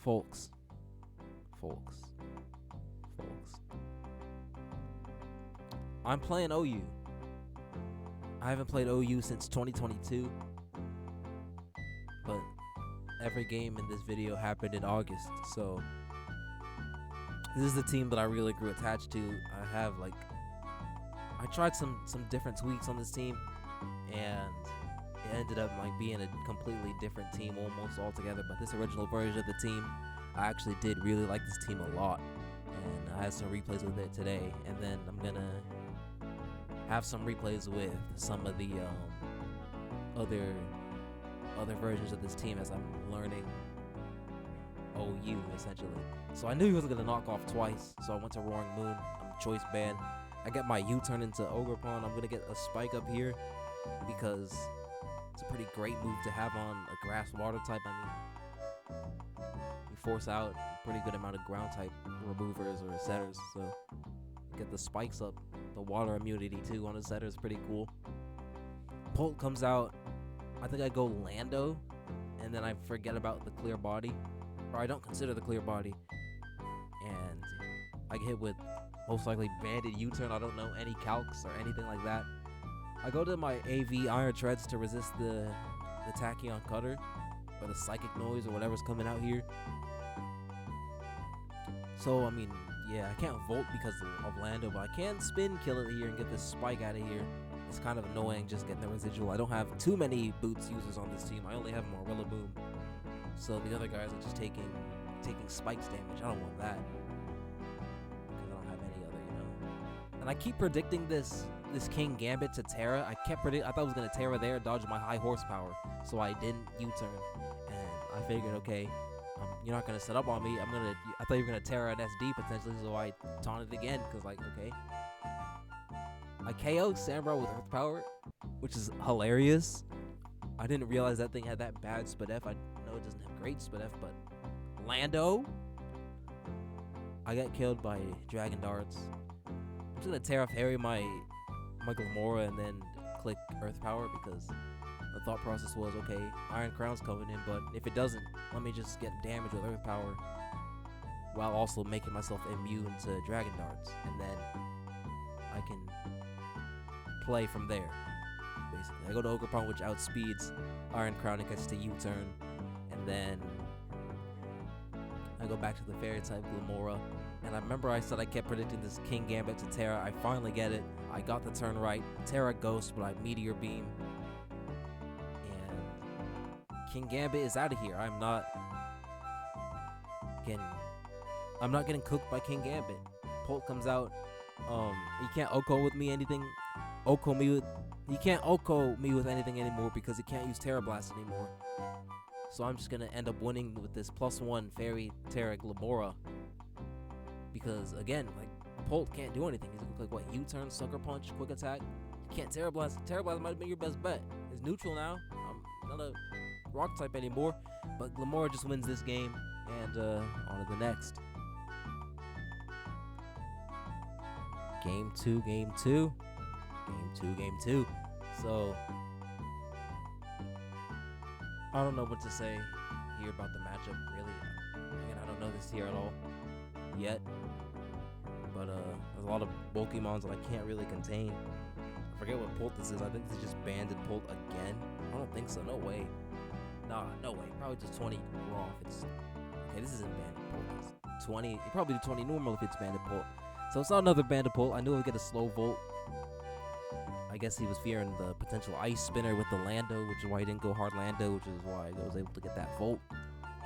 Folks, folks, folks. I'm playing OU. I haven't played OU since 2022, but every game in this video happened in August, so this is the team that I really grew attached to. I tried some different tweaks on this team, and it ended up like being a completely different team almost altogether. But this original version of the team, I actually did really like this team a lot, and I had some replays with it today, and then I'm gonna have some replays with some of the other versions of this team as I'm learning OU essentially. So I knew he was gonna knock off twice, so I went to Roaring Moon. I'm choice band. I get my U-turn into Ogerpon. I'm gonna get a spike up here because it's a pretty great move to have on a grass water type. I mean, you force out a pretty good amount of ground type removers or setters, so get the spikes up. The water immunity too on a setter is pretty cool. Polt comes out. I think I go Lando, and then I forget about the clear body, or I don't consider the clear body, and I get hit with most likely banded U-turn. I don't know any calcs or anything like that. I go to my AV Iron Treads to resist the Tachyon Cutter, or the Psychic Noise, or whatever's coming out here. So, I mean, yeah, I can't Volt because of Lando, but I can spin kill it here and get this spike out of here. It's kind of annoying just getting the residual. I don't have too many boots users on this team. I only have Morilla Boom. So the other guys are just taking spikes damage. I don't want that, because I don't have any other, And I keep predicting this King Gambit to Terra. I thought I was gonna Terra there, dodge my high horsepower, so I didn't U-turn. And I figured, okay, you're not gonna set up on me. I thought you were gonna Terra an SD potentially, so I taunted again, because like, okay. I KO Samra with Earth Power, which is hilarious. I didn't realize that thing had that bad Spud F. I know it doesn't have great Spud F, but Lando. I got killed by Dragon Darts. I'm just gonna Terra Fairy my Glamora and then click Earth Power, because the thought process was, okay, Iron Crown's coming in, but if it doesn't, let me just get damage with Earth Power while also making myself immune to Dragon Darts, and then I can play from there. Basically, I go to Ogerpon, which outspeeds Iron Crown and gets to U-turn, and then I go back to the Fairy type Glamora. And I remember I said I kept predicting this King Gambit to Terra. I finally get it. I got the turn right. Terra Ghost, but I Meteor Beam. And King Gambit is out of here. I'm not getting cooked by King Gambit. Polt comes out. He can't Oko with me anything. He can't Oko me with anything anymore because he can't use Terra Blast anymore. So I'm just gonna end up winning with this +1 Fairy Terra Glamora. Because again, like, Polt can't do anything. He's gonna click what, U-turn, Sucker Punch, Quick Attack. You can't Terra Blast. Terra Blast might have been your best bet. It's neutral now. I'm not a rock type anymore. But Glamora just wins this game, and on to the next. Game two. So I don't know what to say here about the matchup, really. Again, I don't know this tier at all yet, but there's a lot of Pokemons that I can't really contain. I forget what Polt this is. I think this is just Banded Polt again. I don't think so. No way. Nah, no way. Probably just 20 raw if it's... Okay, this isn't Banded Polt. It's 20. You probably do 20 normal if it's Banded Polt. So it's not another Banded Polt. I knew I would get a slow Volt. I guess he was fearing the potential Ice Spinner with the Lando, which is why he didn't go hard Lando, which is why I was able to get that Volt.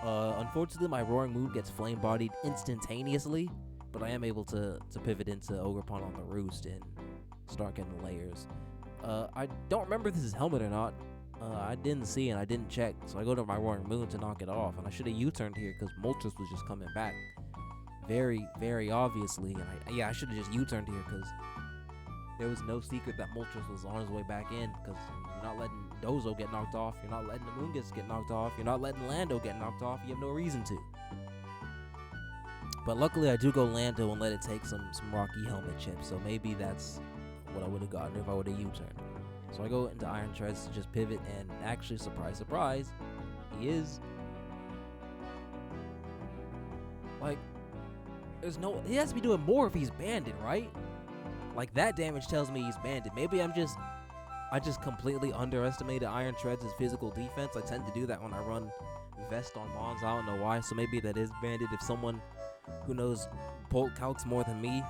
Unfortunately, my Roaring Moon gets flame bodied instantaneously, but I am able to pivot into Ogerpon on the Roost and start getting the layers. I don't remember if this is Helmet or not. I didn't see and I didn't check, so I go to my Roaring Moon to knock it off, and I should have U-turned here because Moltres was just coming back very, very obviously, and I should have just U-turned here because there was no secret that Moltres was on his way back in, because you're not letting Dozo get knocked off, you're not letting the Moongus get knocked off, you're not letting Lando get knocked off, you have no reason to. But luckily I do go Lando and let it take some Rocky Helmet chips, so maybe that's what I would have gotten if I would have U-turned. So I go into Iron Treads to just pivot, and actually, surprise, surprise, he is Like, there's no. He has to be doing more if he's banded, right? Like, that damage tells me he's banded. Maybe I just completely underestimated Iron Treads' physical defense. I tend to do that when I run Vest on Mons. I don't know why. So maybe that is banded. If someone who knows Bolt calcs more than me,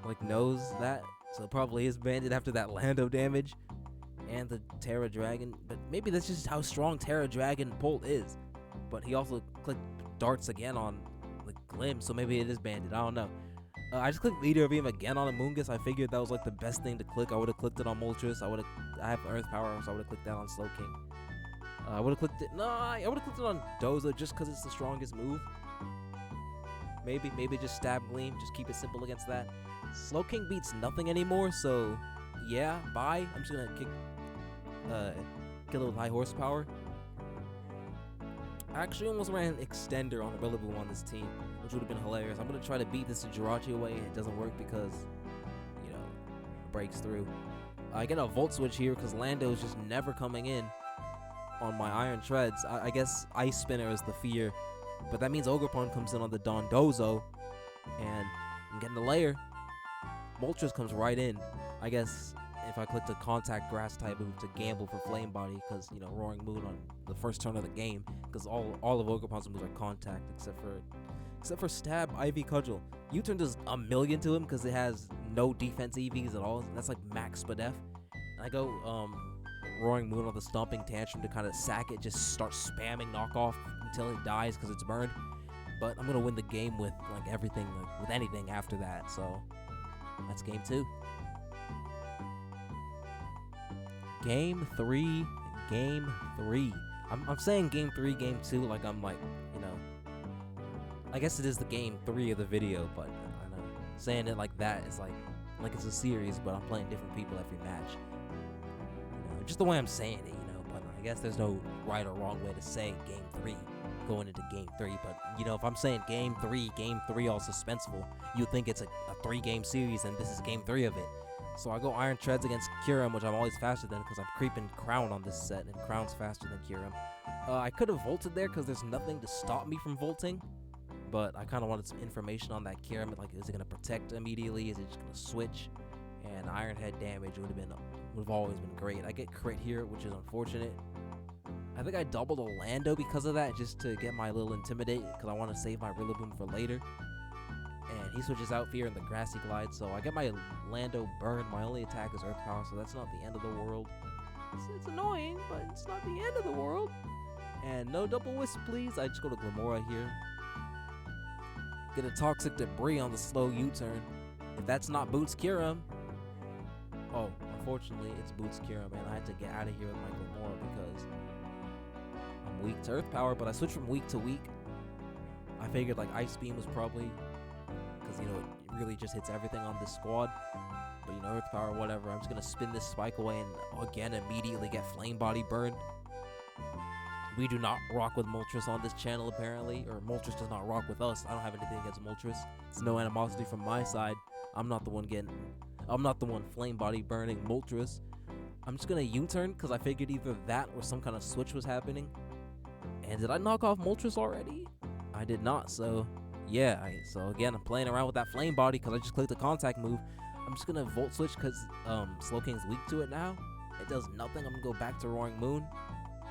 like, knows that, so it probably is banded after that Lando damage and the Terra Dragon. But maybe that's just how strong Terra Dragon Bolt is. But he also clicked darts again on the Glim, so maybe it is banded. I don't know. I just clicked Meteor Beam again on Amoonguss. I figured that was like the best thing to click. I would have clicked it on Moltres. I have Earth Power, so I would have clicked that on Slowking. I would have clicked it. No, I would have clicked it on Dozo just because it's the strongest move. Maybe just stab Gleam. Just keep it simple against that. Slowking beats nothing anymore, so yeah, bye. I'm just gonna kill it with high horsepower. I actually almost ran an extender on Rillaboom on this team, which would have been hilarious. I'm gonna try to beat this Jirachi away, and it doesn't work because, you know, it breaks through. I get a Volt Switch here because Lando is just never coming in on my Iron Treads. I guess Ice Spinner is the fear, but that means Ogerpon comes in on the Dondozo, and I'm getting the layer. Moltres comes right in. I guess if I clicked a contact grass type move to gamble for Flame Body, because, you know, Roaring Moon on the first turn of the game, because all of Ogerpon's moves are contact except for Stab, Ivy, Cudgel. U-turn does a million to him because it has no defense EVs at all. That's like max Spadef. And I go Roaring Moon on the Stomping Tantrum to kind of sack it, just start spamming knockoff until it dies because it's burned. But I'm gonna win the game with like everything, like, with anything after that. So that's game 2. Game 3. I'm saying game 3, game 2, like I'm like, you know, I guess it is the game 3 of the video, but I know saying it like that is like it's a series, but I'm playing different people every match. You know, just the way I'm saying it, you know, but I guess there's no right or wrong way to say game 3 going into game 3, but, you know, if I'm saying game 3 all suspenseful, you'd think it's a 3-game series, and this is game 3 of it. So I go Iron Treads against Kyurem, which I'm always faster than because I'm creeping Crown on this set, and Crown's faster than Kyurem. I could have volted there because there's nothing to stop me from volting, but I kind of wanted some information on that Kyurem. Like, is it going to protect immediately? Is it just going to switch? And Iron Head damage would have always been great. I get crit here, which is unfortunate. I think I doubled a Lando because of that, just to get my little Intimidate, because I want to save my Rillaboom for later. And he switches out Fear in the Grassy Glide, so I get my Lando burned. My only attack is Earth Power, so that's not the end of the world. It's annoying, but it's not the end of the world. And no double wisp, please. I just go to Glamora here. Get a Toxic Debris on the slow U-turn. If that's not Boots Kyurem. Oh, unfortunately, it's Boots Kyurem, and I had to get out of here with my Glamora because I'm weak to Earth Power, but I switched from weak to weak. I figured, like, Ice Beam was probably, because, you know, it really just hits everything on this squad. But, you know, Earth Power, whatever. I'm just going to spin this Spike away and, again, immediately get Flame Body burned. We do not rock with Moltres on this channel, apparently. Or Moltres does not rock with us. I don't have anything against Moltres. It's no animosity from my side. I'm not the one Flame Body burning Moltres. I'm just going to U-turn because I figured either that or some kind of switch was happening. And did I knock off Moltres already? I did not, so yeah. So again, I'm playing around with that Flame Body because I just clicked the contact move. I'm just going to Volt Switch because Slowking's weak to it now. It does nothing. I'm going to go back to Roaring Moon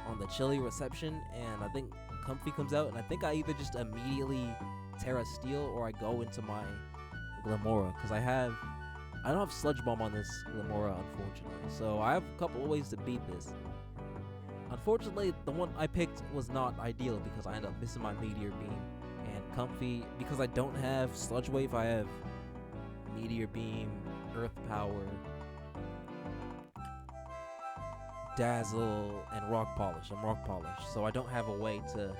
on the Chilly Reception, and I think Comfey comes out, and I think I either just immediately Terra Steel or I go into my Glamora because I don't have Sludge Bomb on this Glamora, unfortunately. So I have a couple of ways to beat this. Unfortunately, the one I picked was not ideal because I ended up missing my Meteor Beam. And Comfey, because I don't have Sludge Wave, I have Meteor Beam, Earth Power, Dazzle, and Rock Polish. I'm Rock Polish, so I don't have a way to...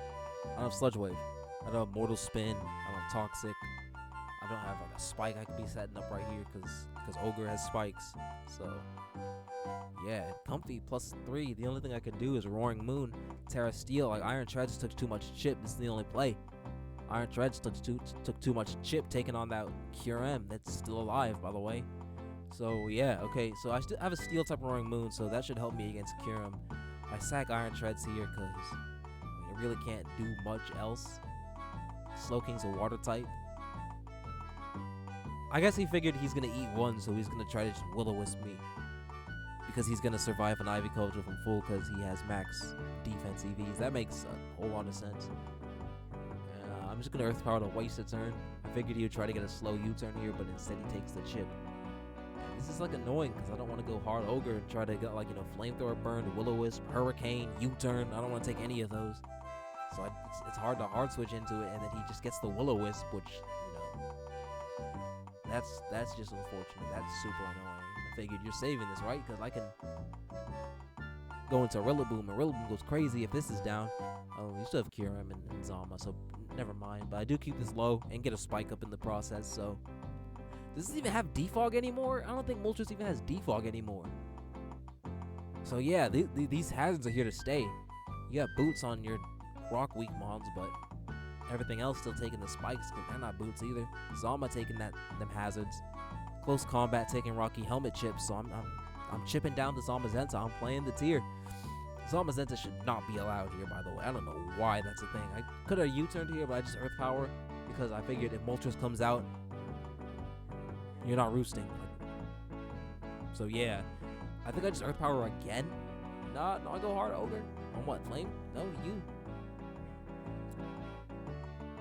I don't have Sludge Wave. I don't have Mortal Spin. I don't have Toxic. I don't have like a Spike I could be setting up right here because Ogre has spikes. So yeah, Comfey +3. The only thing I can do is Roaring Moon, Terra Steel. Like Iron Treads took too much chip. This is the only play. Iron Treads took too much chip, taking on that Kyurem that's still alive, by the way. So yeah, okay. So I still have a Steel type Roaring Moon, so that should help me against Kyurem. I sack Iron Treads here because I really can't do much else. Slowking's a water type. I guess he figured he's gonna eat one, so he's gonna try to just Will-O-Wisp me. Because he's gonna survive an Ivy Culture from full because he has max defense EVs. That makes a whole lot of sense. I'm just gonna Earth Power to waste a turn. I figured he would try to get a slow U-turn here, but instead he takes the chip. And this is like annoying because I don't want to go hard Ogre and try to get like, you know, Flamethrower burn, Will-O-Wisp, Hurricane, U-turn. I don't want to take any of those. So it's hard to hard switch into it, and then he just gets the Will-O-Wisp, which, you know, that's just unfortunate. That's super annoying. I figured you're saving this, right? Because I can go into Rillaboom, and Rillaboom goes crazy if this is down. Oh, you still have Kyurem and Zama, so never mind. But I do keep this low and get a spike up in the process, so. Does this even have Defog anymore? I don't think Moltres even has Defog anymore. So yeah, these hazards are here to stay. You got boots on your rock weak mons, but everything else still taking the spikes because they're not boots either. Zama taking them hazards. Close combat taking Rocky helmet chips, so I'm chipping down to Zamazenta. I'm playing the tier. Zamazenta should not be allowed here, by the way. I don't know why that's a thing. I could have U-turned here, but I just Earth Power because I figured if Moltres comes out, you're not roosting. So yeah, I think I just Earth Power again. No, I go hard Ogre. On what, Flame? No, you.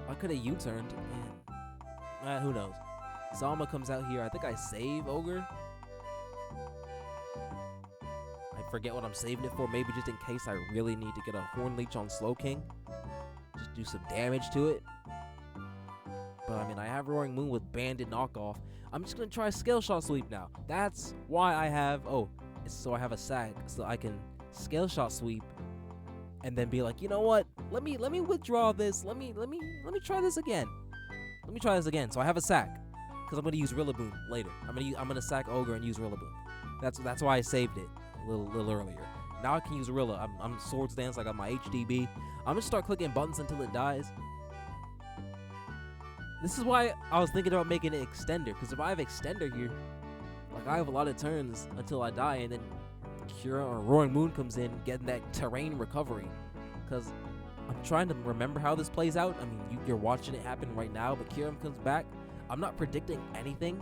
I could have U-turned, and who knows. Zama comes out here. I think I save Ogre. I forget what I'm saving it for. Maybe just in case I really need to get a Horn Leech on Slowking. Just do some damage to it. But I mean, I have Roaring Moon with Banded Knockoff. I'm just going to try Scale Shot Sweep now. That's why I have... Oh, it's so I have a sack. So I can Scale Shot Sweep. And then be like, you know what? Let me withdraw this. Let me try this again. Let me try this again. So I have a sack. Because I'm going to use Rillaboom later. I'm gonna sack Ogre and use Rillaboom. That's why I saved it a little earlier. Now I can use Rilla. I'm Swords Dance. I got my HDB. I'm gonna start clicking buttons until it dies. This is why I was thinking about making an extender. Because if I have extender here, like I have a lot of turns until I die, and then Cura or Roaring Moon comes in, getting that terrain recovery. Because I'm trying to remember how this plays out. I mean, you're watching it happen right now, but Kyurem comes back. I'm not predicting anything,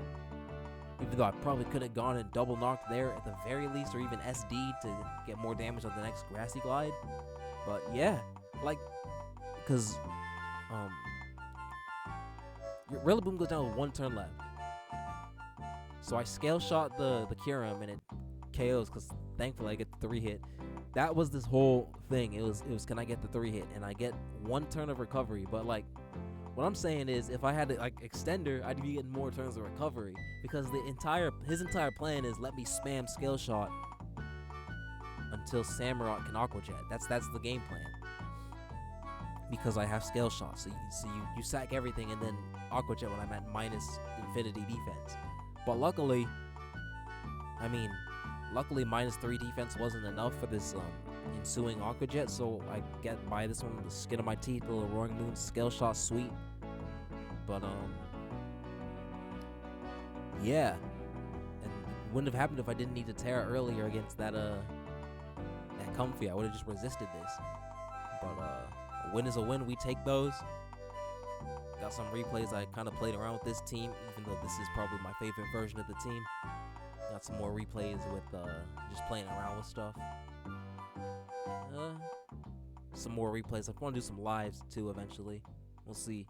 even though I probably could have gone and double knocked there at the very least, or even SD to get more damage on the next Grassy Glide. But yeah, like, because your Rillaboom goes down with 1 turn left. So I Scale Shot the Kyurem and it KOs because thankfully I get the 3-hit. That was this whole thing. It was can I get the 3-hit, and I get 1 turn of recovery. But like, what I'm saying is, if I had to, like, extender, I'd be getting more turns of recovery because his entire plan is let me spam Scale Shot until Samurott can Aqua Jet. That's the game plan. Because I have Scale Shot, so you sack everything and then Aqua Jet when I'm at minus infinity defense. But luckily, minus 3 defense wasn't enough for this ensuing Aqua Jet, so I get by this one with the skin of my teeth, a little Roaring Moon Scale Shot sweet. But yeah, and it wouldn't have happened if I didn't need to Terra earlier against that Comfey. I would have just resisted this. But a win is a win. We take those. Got some replays. I kind of played around with this team, even though this is probably my favorite version of the team. Got some more replays with just playing around with stuff. Some more replays. I want to do some lives too eventually. We'll see.